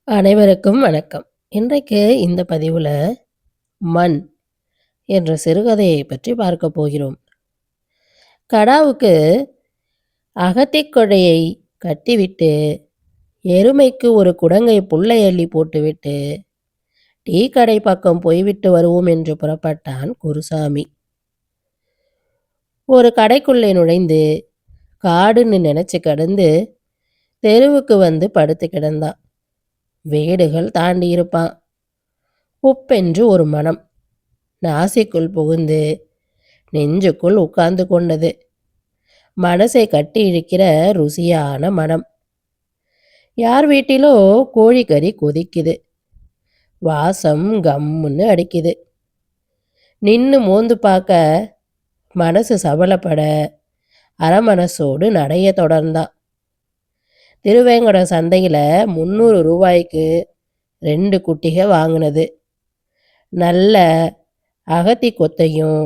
அனைவருக்கும் வணக்கம். இன்றைக்கு இந்த பதிவுல மண் என்ற சிறுகதையை பற்றி பார்க்க போகிறோம். கடாவுக்கு அகத்திக் கொடையை கட்டிவிட்டு, எருமைக்கு ஒரு குடங்கை புல்லை அள்ளி போட்டுவிட்டு, டீ கடை பக்கம் போய்விட்டு வருவோம் என்று புறப்பட்டான் குருசாமி. ஒரு கடைக்குள்ளே நுழைந்து, காடுன்னு நினைச்சு கடந்து, தெருவுக்கு வந்து படுத்து கிடந்தான். வீடுகள் தாண்டி இருப்பான். உப்பென்று ஒரு மனம் நாசிக்குள் புகுந்து நெஞ்சுக்குள் உட்கார்ந்து கொண்டது. மனசை கட்டி இழுக்கிற ருசியான மனம். யார் வீட்டிலோ கோழிக்கறி கொதிக்குது. வாசம் கம்முன்னு அடிக்குது. நின்று மோந்து பார்க்க மனசு சபலப்பட அரைமனசோடு நடைய தொடர்ந்தான். திருவேங்கடம் சந்தையில் 300 ரூபாய்க்கு 2 குட்டிகை வாங்கினது. நல்ல அகத்தி கொத்தையும்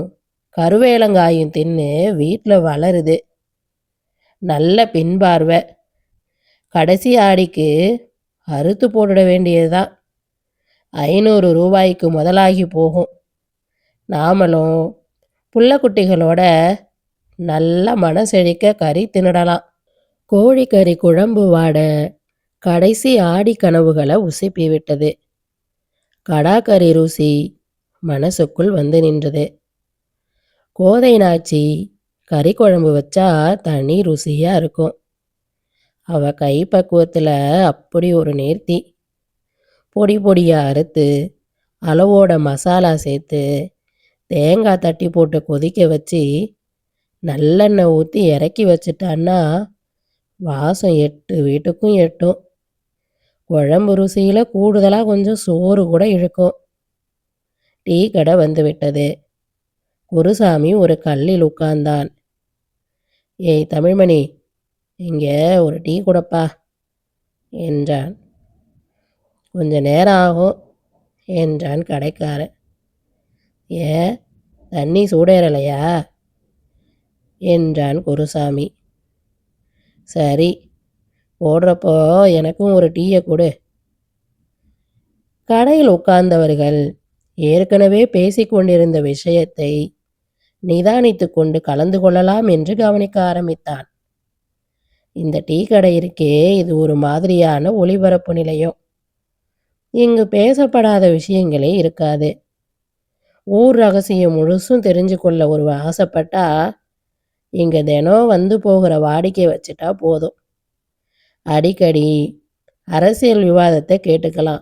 கருவேலங்காயும் தின்னு வீட்டில் வளருது. நல்ல பின்பார்வை. கடைசி ஆடிக்கு அறுத்து போட்டுட வேண்டியதுதான். 500 ரூபாய்க்கு முதலாகி போகும். நாமளும் புள்ளக்குட்டிகளோட நல்ல மனசெழிக்க கறி தின்னுடலாம். கோழிக்கறி குழம்பு வாட கடைசி ஆடி கனவுகளை உசுப்பி விட்டது. கடாக்கறி ருசி மனசுக்குள் வந்து நின்றது. கோதை நாச்சி கறி குழம்பு வச்சா தனி ருசியாக இருக்கும். அவள் கைப்பக்குவத்தில் அப்படி ஒரு நேர்த்தி. பொடி பொடியாக அறுத்து அளவோட மசாலா சேர்த்து தேங்காய் தட்டி போட்டு கொதிக்க வச்சு நல்லெண்ணெய் ஊற்றி இறக்கி வச்சுட்டான்னா வாசம் 8 வீட்டுக்கும் எட்டும். குழம்பு ருசியில் கூடுதலாக கொஞ்சம் சோறு கூட இழுக்கும். டீ கடை வந்து விட்டது. குருசாமி ஒரு கல்லில் உட்கார்ந்தான். ஏய் தமிழ்மணி, இங்கே ஒரு டீ கொடுப்பா என்றான். கொஞ்ச நேரம் ஆகும் என்றான் கடைக்காரன். ஏன், தண்ணி சூடேறலையா என்றான் குருசாமி. சரி, போடுறப்போ எனக்கும் ஒரு டீயை கொடு. கடையில் உட்கார்ந்தவர்கள் ஏற்கனவே பேசிக்கொண்டிருந்த விஷயத்தை நிதானித்து கொண்டு கலந்து கொள்ளலாம் என்று கவனிக்க ஆரம்பித்தான். இந்த டீ கடை இருக்கே, இது ஒரு மாதிரியான ஒளிபரப்பு நிலையம். இங்கு பேசப்படாத விஷயங்களே இருக்காது. ஊர் ரகசியம் முழுசும் தெரிஞ்சு கொள்ள ஒரு ஆசைப்பட்டா இங்கே தினம் வந்து போகிற வாடிக்கை வச்சுட்டா போதும். அடிக்கடி அரசியல் விவாதத்தை கேட்டுக்கலாம்.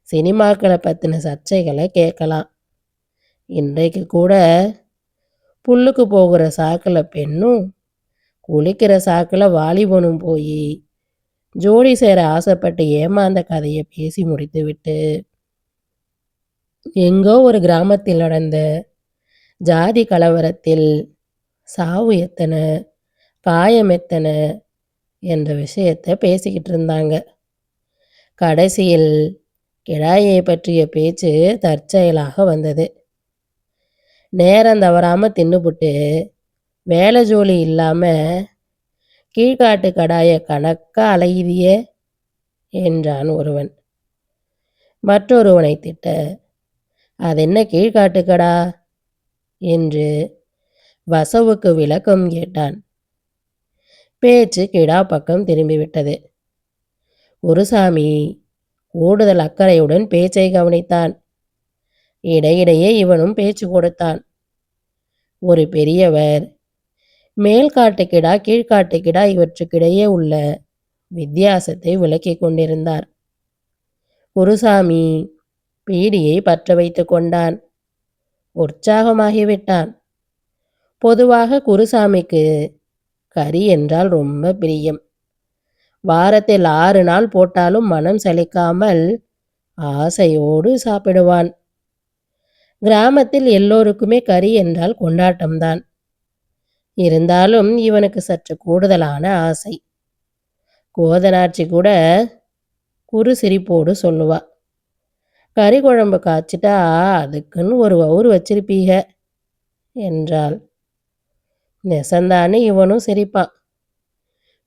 சினிமாக்களை பற்றின சர்ச்சைகளை கேட்கலாம். இன்றைக்கு கூட புல்லுக்கு போகிற சாக்கில் பெண்ணும் குளிக்கிற சாக்கில் வாலிபனும் போய் ஜோடி சேர ஆசைப்பட்டு ஏமாந்த கதையை பேசி முடித்து விட்டு எங்கோ ஒரு கிராமத்தில் நடந்த ஜாதி கலவரத்தில் சாவு எத்தனை, காயம் எத்தனை என்ற விஷயத்தை பேசிக்கிட்டு இருந்தாங்க. கடைசியில் கிடாயை பற்றிய பேச்சு தற்செயலாக வந்தது. நேரம் தவறாமல் தின்னுபுட்டு வேலை ஜோலி இல்லாமல் கீழ்காட்டு கடாயை கணக்காக அலையுதியே என்றான் ஒருவன். மற்றொருவனை திட்ட, அதென்ன கீழ்காட்டு கடா என்று வசவுக்கு விளக்கம் கேட்டான். பேச்சு கிடா பக்கம் திரும்பிவிட்டது. குருசாமி கூடுதல் அக்கறையுடன் பேச்சை கவனித்தான். இடையிடையே இவனும் பேச்சு கொடுத்தான். ஒரு பெரியவர் மேல்காட்டு கிடா கீழ்காட்டு கிடா இவற்றுக்கிடையே உள்ள வித்தியாசத்தை விளக்கி கொண்டிருந்தார். குருசாமி பீடியை பற்ற வைத்து கொண்டான். உற்சாகமாகிவிட்டான். பொதுவாக குருசாமிக்கு கறி என்றால் ரொம்ப பிரியம். வாரத்தில் 6 நாள் போட்டாலும் மனம் சலிக்காமல் ஆசையோடு சாப்பிடுவான். கிராமத்தில் எல்லோருக்குமே கறி என்றால் கொண்டாட்டம்தான். இருந்தாலும் இவனுக்கு சற்று கூடுதலான ஆசை. கோதனாட்சி கூட குறு சிரிப்போடு சொல்லுவா, கறி குழம்பு காய்ச்சிட்டா அதுக்குன்னு ஒரு வவுறு வச்சிருப்பீங்க என்றாள். நெசந்தானே இவனும் சிரிப்பான்.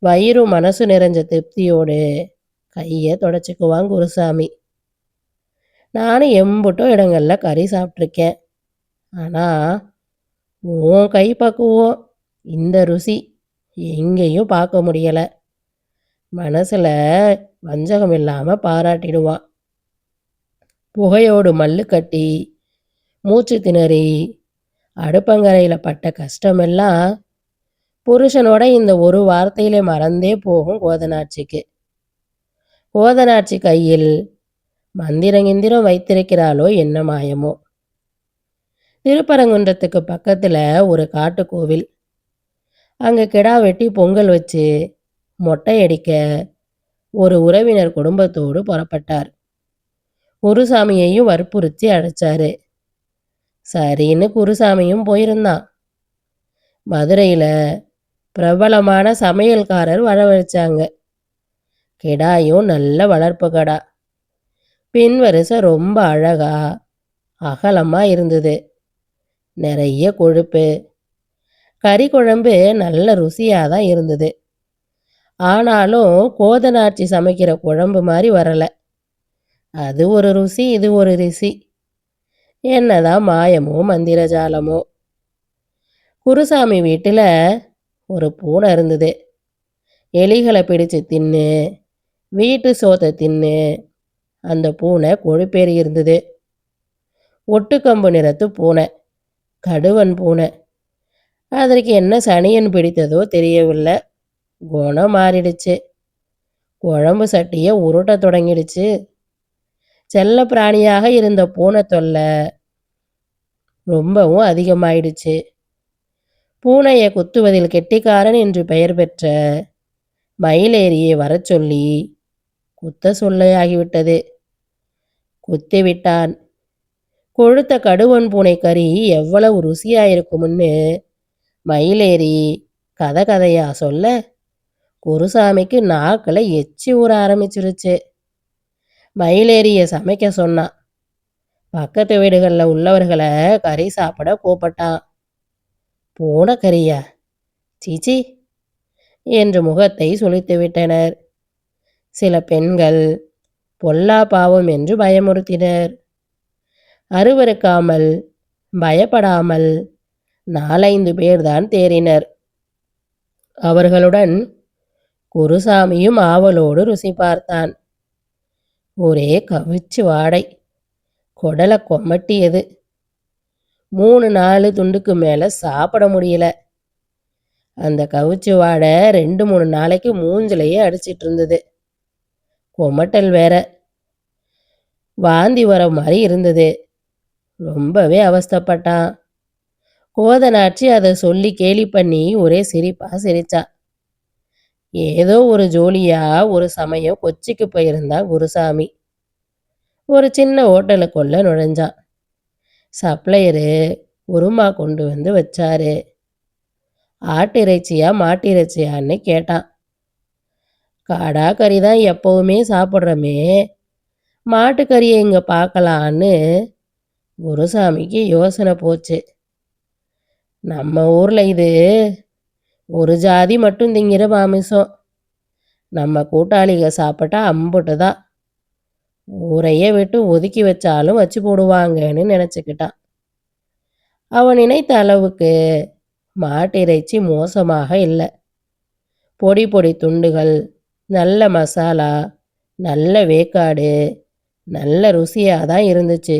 வயிறும் மனசு நிறைஞ்ச திருப்தியோடு கையை தொடச்சிக்குவான் குருசாமி. நானும் எம்புட்டோ இடங்கள்ல கறி சாப்பிட்ருக்கேன். ஆனால் உன் கை பக்குவம், இந்த ருசி எங்கேயும் பார்க்க முடியலை. மனசில் வஞ்சகம் இல்லாமல் பாராட்டிடுவான். புகையோடு மல்லு கட்டி மூச்சு திணறி அடுப்பங்கரையில் பட்ட கஷ்டமெல்லாம் புருஷனோட இந்த ஒரு வார்த்தையிலே மறந்தே போகும் கோதனாட்சிக்கு. கோதனாட்சி கையில் மந்திரங்கிந்திரம் வைத்திருக்கிறாளோ என்ன மாயமோ. திருப்பரங்குன்றத்துக்கு பக்கத்தில் ஒரு காட்டுக்கோவில். அங்கே கிடா வெட்டி பொங்கல் வச்சு மொட்டை அடிக்க ஒரு உறவினர் குடும்பத்தோடு புறப்பட்டார். குருசாமியையும் வற்புறுத்தி அழைச்சாரு. சரின்னு குருசாமியும் போயிருந்தான். மதுரையில் பிரபலமான சமையல்காரர் வரவழைச்சாங்க. கிடாயும் நல்ல வளர்ப்பு கடா. பின் வரிசை ரொம்ப அழகா அகலமாக இருந்தது. நிறைய கொழுப்பு. கறி குழம்பு நல்ல ருசியாக தான் இருந்தது. ஆனாலும் கோதனாட்சி சமைக்கிற குழம்பு மாதிரி வரலை. அது ஒரு ருசி, இது ஒரு ருசி. என்னதான் மாயமோ மந்திரஜாலமோ. குருசாமி வீட்டில் ஒரு பூனை இருந்தது. எலிகளை பிடிச்சு தின்னு, வீட்டு சோத்தை தின்னு அந்த பூனை கொழுப்பேறி இருந்தது. ஒட்டுக்கம்பு நிறத்து பூனை, கடுவன் பூனை. அதற்கு என்ன சனியன் பிடித்ததோ தெரியவில்லை. குணம் மாறிடுச்சு. குழம்பு சட்டியை உருட்ட தொடங்கிடுச்சு. செல்ல பிராணியாக இருந்த பூனை தொல்லை ரொம்பவும் அதிகமாயிடுச்சு. பூனையை குத்துவதில் கெட்டிக்காரன் என்று பெயர் பெற்ற மயிலேறியை வர சொல்லி குத்த சொல்லையாகிவிட்டது. குத்தி விட்டான். கொழுத்த கடுவன் பூனை கறி எவ்வளவு ருசியாயிருக்கும்னு மயிலேறி கதையா சொல்ல குருசாமிக்கு நாக்கில் எச்சி ஊற ஆரம்பிச்சிருச்சு. மயிலேறியை சமைக்க சொன்னான். பக்கத்து வீடுகளில் உள்ளவர்களை கறி சாப்பிட கூப்பிட்டான். பூனை கறியா, சீச்சி என்று முகத்தை சுளித்து விட்டனர். சில பெண்கள் பொல்லா பாவம் என்று பயமுறுத்தினர். அருவருக்காமல் பயப்படாமல் 4-5 பேர்தான் தேறினர். அவர்களுடன் குருசாமியும் ஆவலோடு ருசி பார்த்தான். ஒரே கவிச்சு வாடை. குடலை கொமட்டியது. 3-4 துண்டுக்கு மேலே சாப்பிட முடியல. அந்த கவிச்சு வாடை 2-3 நாளைக்கு மூஞ்சிலையே அடிச்சிட்டு இருந்தது. கொமட்டல் வேற. வாந்தி வர மாதிரி இருந்தது. ரொம்பவே அவஸ்தைப்பட்டான். கோதனாட்சி அதை சொல்லி கேலி பண்ணி ஒரே சிரிப்பா சிரிச்சா. ஏதோ ஒரு ஜோலியா ஒரு சமயம் கொச்சிக்கு போயிருந்தான் குருசாமி. ஒரு சின்ன ஹோட்டலுக்குள்ள நுழைஞ்சான். சப்ளையரு குருமா கொண்டு வந்து வச்சாரு. ஆட்டிறைச்சியா மாட்டிறைச்சியான்னு கேட்டான். காடா கறி தான் எப்பவுமே சாப்பிட்றோமே, மாட்டுக்கறியை இங்கே பார்க்கலான்னு குருசாமிக்கு யோசனை போச்சு. நம்ம ஊரில் இது ஒரு ஜாதி மட்டும் திங்கிற மாமிசம். நம்ம கூட்டாளிக சாப்பிட்டா அம்புட்டு தான். ஊரையே விட்டு ஒதுக்கி வச்சாலும் வச்சு போடுவாங்கன்னு நினச்சிக்கிட்டான். அவன் நினைத்த அளவுக்கு மாட்டிறைச்சி மோசமாக இல்லை. பொடி பொடி துண்டுகள், நல்ல மசாலா, நல்ல வேக்காடு, நல்ல ருசியாக தான் இருந்துச்சு.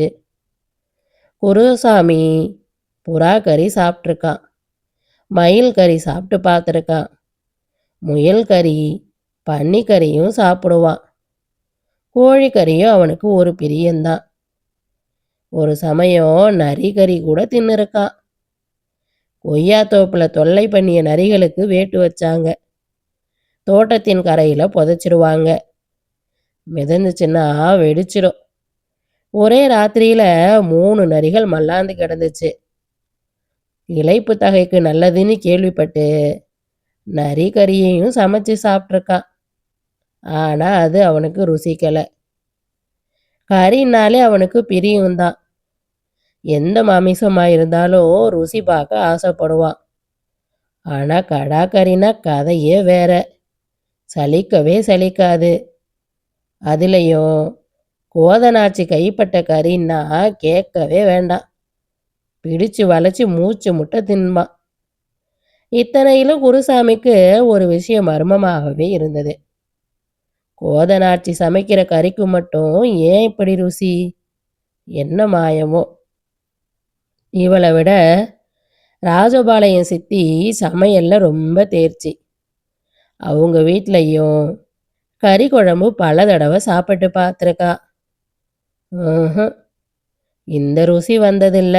குருசாமி புறா கறி சாப்பிட்ருக்கான். மயில் கறி சாப்பிட்டு பார்த்துருக்கான். முயல் கறி, பன்னிக்கறியும் சாப்பிடுவான். கோழிக்கறியும் அவனுக்கு ஒரு பிரியந்தான். ஒரு சமயம் நரி கறி கூட தின்னுருக்கான். கொய்யாத்தோப்பில் தொல்லை பண்ணிய நரிகளுக்கு வேட்டு வச்சாங்க. தோட்டத்தின் கரையில் புதைச்சிருவாங்க. மிதந்துச்சுன்னா வெடிச்சிடும். ஒரே ராத்திரியில் 3 நரிகள் மல்லாந்து கிடந்துச்சு. இளைப்பு தகைக்கு நல்லதுன்னு கேள்விப்பட்டு நரி கறியையும் சமைச்சு சாப்பிட்ருக்கான். ஆனால் அது அவனுக்கு ருசிக்கலை. கறினாலே அவனுக்கு பிரியம்தான். எந்த மாமிசமாக இருந்தாலும் ருசி பார்க்க ஆசைப்படுவான். ஆனால் கடா கறினா கதையே வேற. சலிக்கவே சலிக்காது. அதுலயும் கோதனாச்சி கைப்பட்ட கறின்னா கேட்கவே வேண்டாம். பிடிச்சு வளைச்சு மூச்சு முட்டை தின்பான். இத்தனையிலும் குருசாமிக்கு ஒரு விஷயம் மர்மமாகவே இருந்தது. கோதனாச்சி சமைக்கிற கறிக்கு மட்டும் ஏன் இப்படி ருசி? என்ன மாயமோ? இவளை விட ராஜபாளையம் சித்தி சமையல்ல ரொம்ப தேர்ச்சி. அவங்க வீட்லையும் கறி குழம்பு பல தடவை சாப்பிட்டு பார்த்துருக்கா. இந்த ருசி வந்ததில்ல.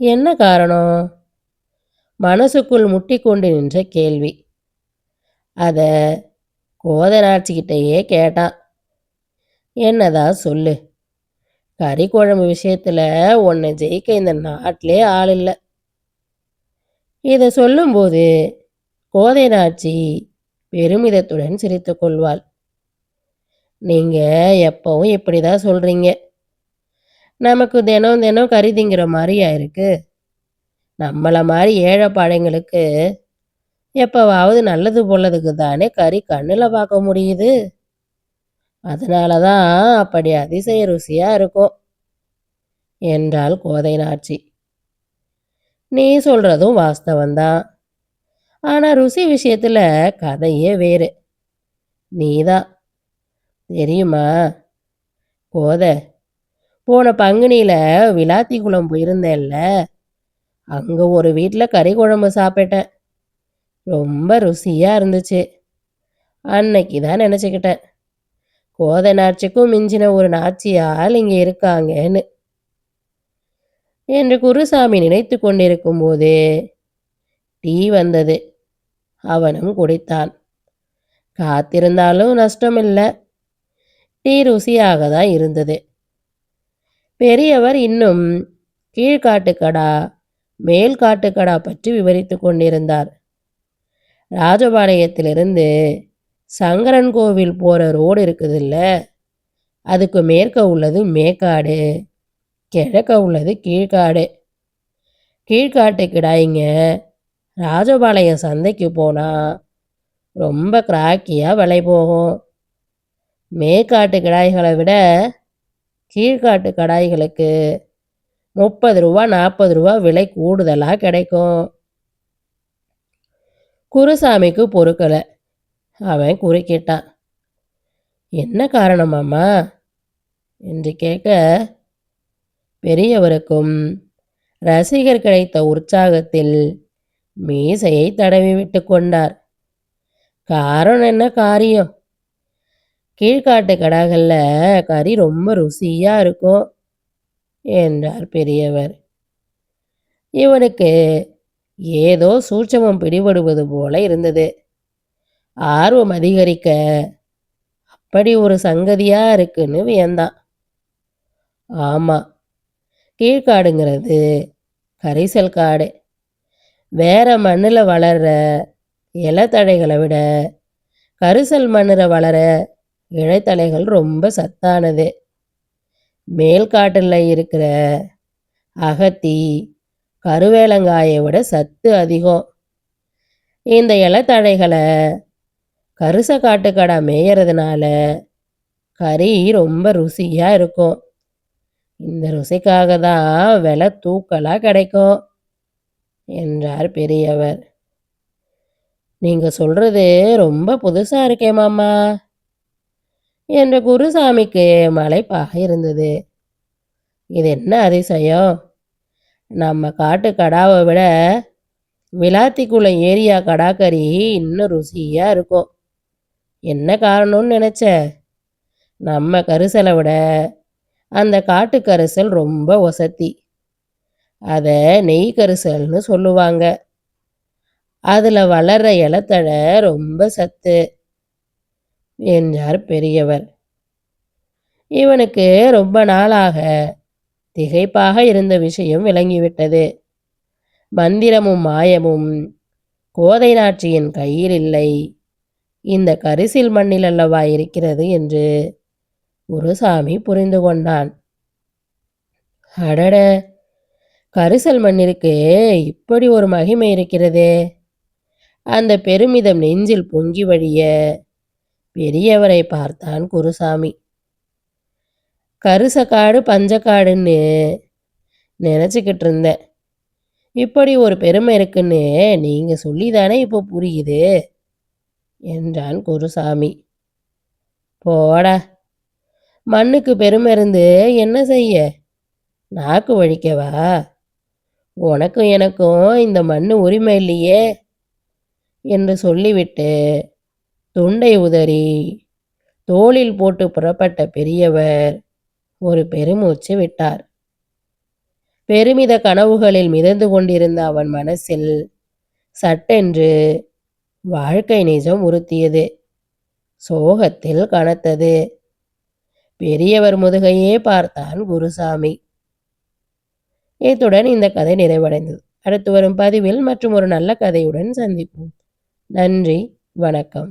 என்ன காரணம்? மனசுக்குள் முட்டி கொண்டு நின்ற கேள்வி. அத கோதனாட்சிக்கிட்டேயே கேட்டான். என்னதான் சொல்லு, கறி குழம்பு விஷயத்துல உன்னை ஜெயிக்க இந்த நாட்டிலே ஆள் இல்லை. இதை சொல்லும்போது கோதைநாச்சி பெருமிதத்துடன் சிரித்து கொள்வாள். நீங்க எப்பவும் இப்படிதான் சொல்றீங்க. நமக்கு தினம் தினம் கறி திங்கிற மாதிரியா இருக்கு? நம்மள மாதிரி ஏழைப்பாளைங்களுக்கு எப்பவாவது நல்லது போலதுக்கு தானே கறி கண்ணில் பார்க்க முடியுது. அதனாலதான் அப்படி அதிசய ருசியா இருக்கும் என்றாள் கோதைநாச்சி. நீ சொல்றதும் வாஸ்தவந்தான். ஆனா ருசி விஷயத்துல கதையே வேறு. நீதான் தெரியுமா கோதை, போன பங்குனியில விளாத்திக்குளம் போயிருந்தேன்ல, அங்க ஒரு வீட்டில் கறி குழம்பு சாப்பிட்டேன். ரொம்ப ருசியா இருந்துச்சு. அன்னைக்கு தான் நினச்சிக்கிட்டேன், கோதை நாச்சிக்கும் மிஞ்சின ஒரு நாச்சியால் இங்கே இருக்காங்கன்னு என்று குருசாமி நினைத்து கொண்டிருக்கும் போதே டீ வந்தது. அவனும் குடித்தான். காத்திருந்தாலும் நஷ்டமில்லை. டீ ருசியாக தான் இருந்தது. பெரியவர் இன்னும் கீழ்காட்டுக்கடா மேல் காட்டுக்கடா பற்றி விவரித்து கொண்டிருந்தார். ராஜபாளையத்திலிருந்து சங்கரன் கோவில் போகிற ரோடு இருக்குதுல்ல, அதுக்கு மேற்க உள்ளது மேற்காடு, கிழக்க உள்ளது கீழ்காடு. கீழ்காட்டு கிடாய்ங்க ராஜபாளையம் சந்தைக்கு போனால் ரொம்ப கிராக்கியாக விலை போகும். மேற்காட்டு கிடாய்களை விட கீழ்காட்டு கடாய்களுக்கு 30 ரூபா 40 ரூபா விலை கூடுதலாக கிடைக்கும். குருசாமிக்கு பொறுக்கலை. அவன் குறுக்கிட்டான். என்ன காரணமாம்மா என்று கேட்க, பெரியவருக்கும் ரசிகர் கிடைத்த உற்சாகத்தில் மீசையை தடவி விட்டு கொண்டார். காரணம் என்ன காரியம்? கீழ்காட்டு கடாகளில் கறி ரொம்ப ருசியாக இருக்கும் என்றார் பெரியவர். இவனுக்கு ஏதோ சூட்சமம் பிடிபடுவது போல இருந்தது. ஆர்வம் அதிகரிக்க அப்படி ஒரு சங்கதியா இருக்குன்னு வியந்தான். ஆமா, கீழ்காடுங்கிறது கரிசல் காடு. வேற மண்ணில் வளர்ற இலத்தழைகளை விட கரிசல் மண்ணில் வளர இழைத்தலைகள் ரொம்ப சத்தானது. மேல்காட்டில் இருக்கிற அகத்தி கருவேலங்காயை விட சத்து அதிகம். இந்த இலத்தழைகளை கரிச காட்டுக்கடா மேயறதுனால கறி ரொம்ப ருசியாக இருக்கும். இந்த ருசிக்காக தான் விலை தூக்கலாக கிடைக்கும் என்றார் பெரியவர். நீங்கள் சொல்கிறது ரொம்ப புதுசாக இருக்கே மாமா என்ற குருசாமிக்கு மலைப்பாக இருந்தது. இது என்ன அதிசயம்? நம்ம காட்டு கடாவை விட விளாத்திக்குளம் ஏரியா கடாக்கறி இன்னும் ருசியாக இருக்கும். என்ன காரணம்னு நினச்ச? நம்ம கரிசலை விட அந்த காட்டு கரிசல் ரொம்ப ஒசத்தி. அதை நெய் கரிசல்னு சொல்லுவாங்க. அதில் வளர்ற இலத்தழை ரொம்ப சத்து என்றார் பெரியவர். இவனுக்கு ரொம்ப நாளாக திகைப்பாக இருந்த விஷயம் விளங்கிவிட்டது. மந்திரமும் மாயமும் கோதை நாச்சியின் கையில் இல்லை, இந்த கரிசில் மண்ணில் அல்லவா இருக்கிறது என்று குருசாமி புரிந்து கொண்டான். அடட, கரிசல் மண்ணிற்கு இப்படி ஒரு மகிமை இருக்கிறதே! அந்த பெருமிதம் நெஞ்சில் பொங்கி வழிய பெரியவரை பார்த்தான் குருசாமி. கரிசக்காடு பஞ்சக்காடுன்னு நினைச்சுக்கிட்டு இருந்தேன். இப்படி ஒரு பெருமை இருக்குன்னு நீங்க சொல்லிதானே இப்போ புரியுது என்றான் குருசாமி. போடா, மண்ணுக்கு பெருமை இருந்து என்ன செய்ய? நாக்கு வழிக்கவா? உனக்கும் எனக்கும் இந்த மண்ணு உரிமை இல்லையே என்று சொல்லிவிட்டு துண்டை உதறி தோளில் போட்டு புறப்பட்ட பெரியவர் ஒரு பெருமூச்சு விட்டார். பெருமித கனவுகளில் மிதந்து கொண்டிருந்த அவன் மனசில் சட்டென்று வாழ்க்கை நிஜம் உறுத்தியது. சோகத்தில் கனத்தது. பெரியவர் முதுகையே பார்த்தான் குருசாமி. இத்துடன் இந்த கதை நிறைவடைந்தது. அடுத்து வரும் பதிவில் மற்றும் ஒரு நல்ல கதையுடன் சந்திப்போம். நன்றி, வணக்கம்.